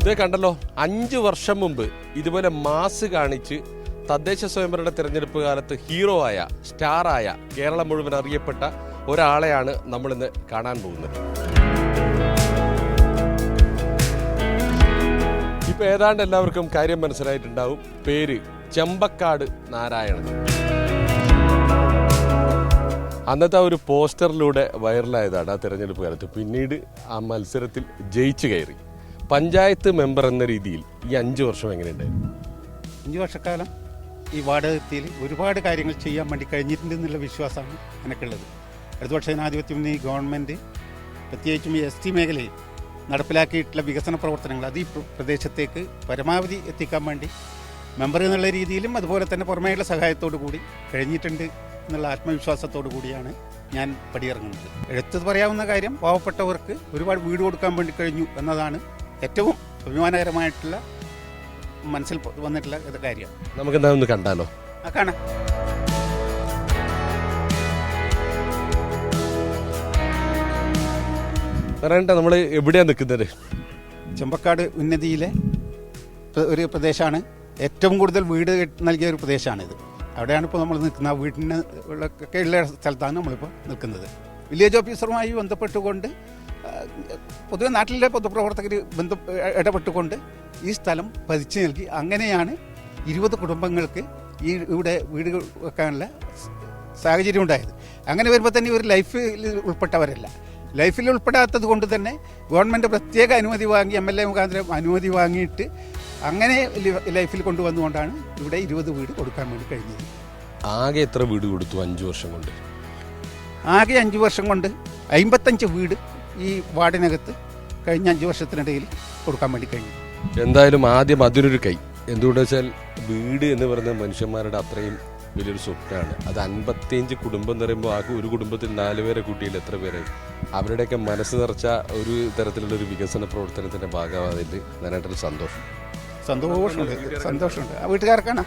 ഇത് കണ്ടല്ലോ, 5 വർഷം മുമ്പ് ഇതുപോലെ മാസ് കാണിച്ച് തദ്ദേശ സ്വയംഭരണ തിരഞ്ഞെടുപ്പ് കാലത്ത് ഹീറോ ആയ, സ്റ്റാറായ, കേരളം മുഴുവൻ അറിയപ്പെട്ട ഒരാളെയാണ് നമ്മളിന്ന് കാണാൻ പോകുന്നത്. ഇപ്പൊ ഏതാണ്ട് എല്ലാവർക്കും കാര്യം മനസ്സിലായിട്ടുണ്ടാവും. പേര് ചെമ്പക്കാട് നാരായണൻ. അന്നത്തെ ഒരു പോസ്റ്ററിലൂടെ വൈറലായതാണ് ആ തിരഞ്ഞെടുപ്പ് കാലത്ത്. പിന്നീട് ആ മത്സരത്തിൽ ജയിച്ചു കയറി. പഞ്ചായത്ത് മെമ്പർ എന്ന രീതിയിൽ ഈ 5 വർഷം എങ്ങനെയുണ്ടായിരുന്നു? 5 വർഷക്കാലം ഈ വാർഡത്തിൽ ഒരുപാട് കാര്യങ്ങൾ ചെയ്യാൻ വേണ്ടി കഴിഞ്ഞിട്ടുണ്ട് എന്നുള്ള വിശ്വാസമാണ് എനിക്കുള്ളത്. ഇടതുപക്ഷ ജനാധിപത്യ മുന്നണി ഗവൺമെൻറ് പ്രത്യേകിച്ചും ഈ ST മേഖലയിൽ നടപ്പിലാക്കിയിട്ടുള്ള വികസന പ്രവർത്തനങ്ങൾ അത് ഈ പ്രദേശത്തേക്ക് പരമാവധി എത്തിക്കാൻ വേണ്ടി മെമ്പർ എന്നുള്ള രീതിയിലും അതുപോലെ തന്നെ പുറമേയുള്ള സഹായത്തോടു കൂടി കഴിഞ്ഞിട്ടുണ്ട് എന്നുള്ള ആത്മവിശ്വാസത്തോടു കൂടിയാണ് ഞാൻ പടിയിറങ്ങുന്നത്. എടുത്തത് പറയാവുന്ന കാര്യം, പാവപ്പെട്ടവർക്ക് ഒരുപാട് വീട് കൊടുക്കാൻ വേണ്ടി കഴിഞ്ഞു എന്നതാണ് ഏറ്റവും അഭിമാനകരമായിട്ടുള്ള മനസ്സിൽ വന്നിട്ടുള്ള കാര്യം. നമുക്ക് എന്താ ഒന്ന് കണ്ടാലോ? കാണാം. നമ്മൾ എവിടെയാണ് നിൽക്കുന്നത്? ചെമ്പക്കാട് ഉന്നതിയിലെ ഒരു പ്രദേശമാണ്. ഏറ്റവും കൂടുതൽ വീട് നൽകിയ ഒരു പ്രദേശമാണിത്. അവിടെയാണ് ഇപ്പോൾ നമ്മൾ നിൽക്കുന്നത്. ആ വീടിന് ഒക്കെ ഉള്ള സ്ഥലത്താണ് നമ്മളിപ്പോൾ നിൽക്കുന്നത്. വില്ലേജ് ഓഫീസറുമായി ബന്ധപ്പെട്ടുകൊണ്ട് പൊതുവെ നാട്ടിലെ പൊതുപ്രവർത്തകർ ഇടപെട്ടുകൊണ്ട് ഈ സ്ഥലം പതിച്ചു നൽകി. അങ്ങനെയാണ് 20 കുടുംബങ്ങൾക്ക് ഇവിടെ വീട് വെക്കാനുള്ള സാഹചര്യം ഉണ്ടായത്. അങ്ങനെ വരുമ്പോൾ തന്നെ ഇവർ ലൈഫിൽ ഉൾപ്പെട്ടവരല്ല. ലൈഫിൽ ഉൾപ്പെടാത്തത് കൊണ്ട് തന്നെ ഗവൺമെൻറ് പ്രത്യേക അനുമതി വാങ്ങി, MLA മുഖാന്തരം അനുമതി വാങ്ങിയിട്ട് അങ്ങനെ ലൈഫിൽ കൊണ്ടുവന്നുകൊണ്ടാണ് ഇവിടെ 20 വീട് കൊടുക്കാൻ വേണ്ടി കഴിഞ്ഞത്. ആകെ എത്ര വീട് കൊടുത്തു 5 വർഷം കൊണ്ട്? ആകെ 5 വർഷം കൊണ്ട് 55 വീട് ഈ വാർഡിനകത്ത് കഴിഞ്ഞ 5 വർഷത്തിനിടയിൽ കൊടുക്കാൻ വേണ്ടി കഴിഞ്ഞു. എന്തായാലും ആദ്യം അതിനൊരു കൈ. എന്തുകൊണ്ടെന്ന് വെച്ചാൽ വീട് എന്ന് പറയുന്നത് മനുഷ്യന്മാരുടെ അത്രയും വലിയൊരു സ്വപ്നമാണ്. അത് 55 കുടുംബം എന്ന് പറയുമ്പോൾ ആകെ ഒരു കുടുംബത്തിൽ 4 പേരെ കൂട്ടിയിൽ എത്ര പേരായി? അവരുടെയൊക്കെ മനസ്സ് നിറച്ച ഒരു തരത്തിലുള്ള ഒരു വികസന പ്രവർത്തനത്തിന്റെ ഭാഗമായതിൽ നന്നായിട്ടൊരു സന്തോഷമുണ്ട്. ആ വീട്ടുകാർക്കാണ്.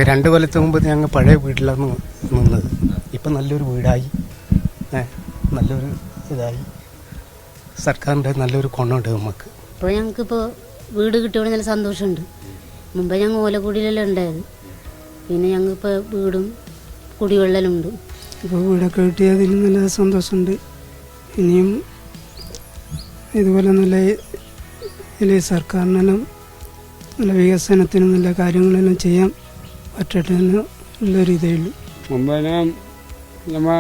രണ്ട് കൊല്ലത്ത് മുമ്പ് ഞങ്ങൾ പഴയ വീട്ടിലാണ് നിന്നത്. ഇപ്പം നല്ലൊരു വീടായി, നല്ലൊരു ഇതായി. സർക്കാരിൻ്റെ നല്ലൊരു ഗുണമുണ്ട് നമുക്ക്. ഇപ്പോൾ ഞങ്ങൾക്കിപ്പോൾ വീട് കിട്ടിയോണ്ട് നല്ല സന്തോഷമുണ്ട്. മുമ്പ് ഞങ്ങൾ ഓലക്കുടിയിലെല്ലാം ഉണ്ടായത്. പിന്നെ ഞങ്ങൾക്കിപ്പോൾ വീടും കുടിവെള്ളലും ഉണ്ട്. ഇപ്പോൾ വീടൊക്കെ കിട്ടിയതിൽ നല്ല സന്തോഷമുണ്ട്. ഇനിയും ഇതുപോലെ നല്ല സർക്കാരിനെല്ലാം നല്ല വികസനത്തിനും നല്ല കാര്യങ്ങളെല്ലാം ചെയ്യാൻ പറ്റട്ടെ എന്നുള്ളൊരു ഇതേ ഉള്ളൂ. മുമ്പ് നമ്മൾ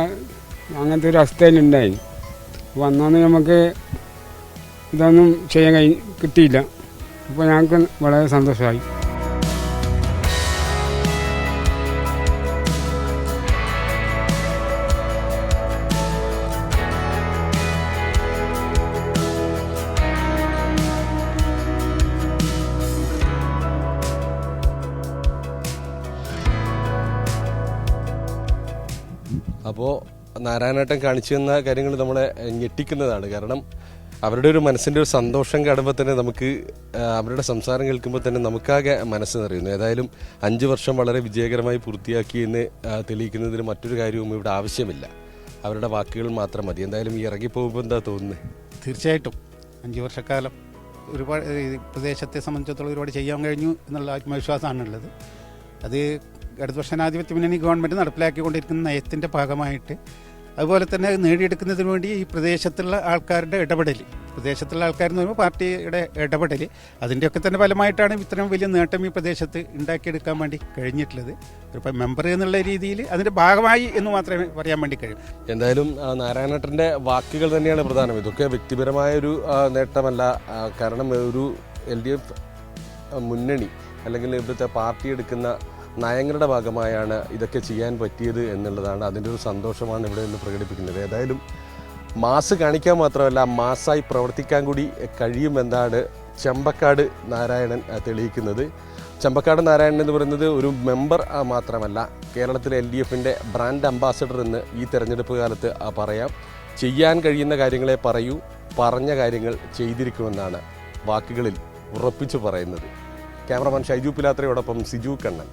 അങ്ങനത്തെ ഒരു അവസ്ഥയിലുണ്ടായി. വന്നാന്ന് നമുക്ക് ഇതൊന്നും ചെയ്യാൻ കിട്ടിയില്ല. അപ്പോൾ ഞങ്ങൾക്ക് വളരെ സന്തോഷമായി. അപ്പോൾ നാരായണേട്ടൻ കാണിച്ചു തന്ന കാര്യങ്ങൾ നമ്മളെ ഞെട്ടിക്കുന്നതാണ്. കാരണം അവരുടെ ഒരു മനസ്സിൻ്റെ ഒരു സന്തോഷം കാണുമ്പോൾ തന്നെ നമുക്ക്, അവരുടെ സംസാരം കേൾക്കുമ്പോൾ തന്നെ നമുക്കാകെ മനസ്സ് നിറയുന്നു. ഏതായാലും 5 വർഷം വളരെ വിജയകരമായി പൂർത്തിയാക്കി എന്ന് തെളിയിക്കുന്നതിന് മറ്റൊരു കാര്യവും ഇവിടെ ആവശ്യമില്ല. അവരുടെ വാക്കുകൾ മാത്രം മതി. എന്തായാലും ഈ ഇറങ്ങിപ്പോകുമ്പോൾ എന്താ തോന്നുന്നത്? തീർച്ചയായിട്ടും 5 വർഷക്കാലം ഒരുപാട് പ്രദേശത്തെ സംബന്ധിച്ചിടത്തോളം ഒരുപാട് ചെയ്യാൻ കഴിഞ്ഞു എന്നുള്ള ആത്മവിശ്വാസമാണുള്ളത്. അത് ഇടതുപക്ഷ ജനാധിപത്യ മുന്നണി ഗവൺമെൻറ് നടപ്പിലാക്കിക്കൊണ്ടിരിക്കുന്ന നയത്തിൻ്റെ ഭാഗമായിട്ട്, അതുപോലെ തന്നെ നേടിയെടുക്കുന്നതിന് വേണ്ടി ഈ പ്രദേശത്തുള്ള ആൾക്കാരുടെ ഇടപെടൽ, പ്രദേശത്തുള്ള ആൾക്കാരെന്ന് പറയുമ്പോൾ പാർട്ടിയുടെ ഇടപെടൽ, അതിൻ്റെയൊക്കെ തന്നെ ഫലമായിട്ടാണ് ഇത്രയും വലിയ നേട്ടം ഈ പ്രദേശത്ത് ഉണ്ടാക്കിയെടുക്കാൻ വേണ്ടി കഴിഞ്ഞിട്ടുള്ളത്. ഒരു മെമ്പർ എന്നുള്ള രീതിയിൽ അതിൻ്റെ ഭാഗമായി എന്ന് മാത്രമേ പറയാൻ വേണ്ടി കഴിയൂ. എന്തായാലും നാരായണേട്ടൻ്റെ വാക്കുകൾ തന്നെയാണ് പ്രധാനം. ഇതൊക്കെ വ്യക്തിപരമായ ഒരു നേട്ടമല്ല. കാരണം ഒരു LDF മുന്നണി അല്ലെങ്കിൽ ഇവിടുത്തെ പാർട്ടി എടുക്കുന്ന നയങ്ങളുടെ ഭാഗമായാണ് ഇതൊക്കെ ചെയ്യാൻ പറ്റിയത് എന്നുള്ളതാണ്. അതിൻ്റെ ഒരു സന്തോഷമാണ് ഇവിടെ നിന്ന് പ്രകടിപ്പിക്കുന്നത്. ഏതായാലും മാസ് കാണിക്കാൻ മാത്രമല്ല, മാസായി പ്രവർത്തിക്കാൻ കൂടി കഴിയുമെന്നാണ് ചെമ്പക്കാട് നാരായണൻ തെളിയിക്കുന്നത്. ചെമ്പക്കാട് നാരായണൻ എന്ന് പറയുന്നത് ഒരു മെമ്പർ മാത്രമല്ല, കേരളത്തിലെ LDFൻ്റെ ബ്രാൻഡ് അംബാസഡർ എന്ന് ഈ തെരഞ്ഞെടുപ്പ് കാലത്ത് പറയാം. ചെയ്യാൻ കഴിയുന്ന കാര്യങ്ങളെ പറയൂ, പറഞ്ഞ കാര്യങ്ങൾ ചെയ്തിരിക്കുമെന്നാണ് വാക്കുകളിൽ ഉറപ്പിച്ചു പറയുന്നത്. ക്യാമറമാൻ ഷൈജു പിലാത്രയോടൊപ്പം സിജു കണ്ണൻ.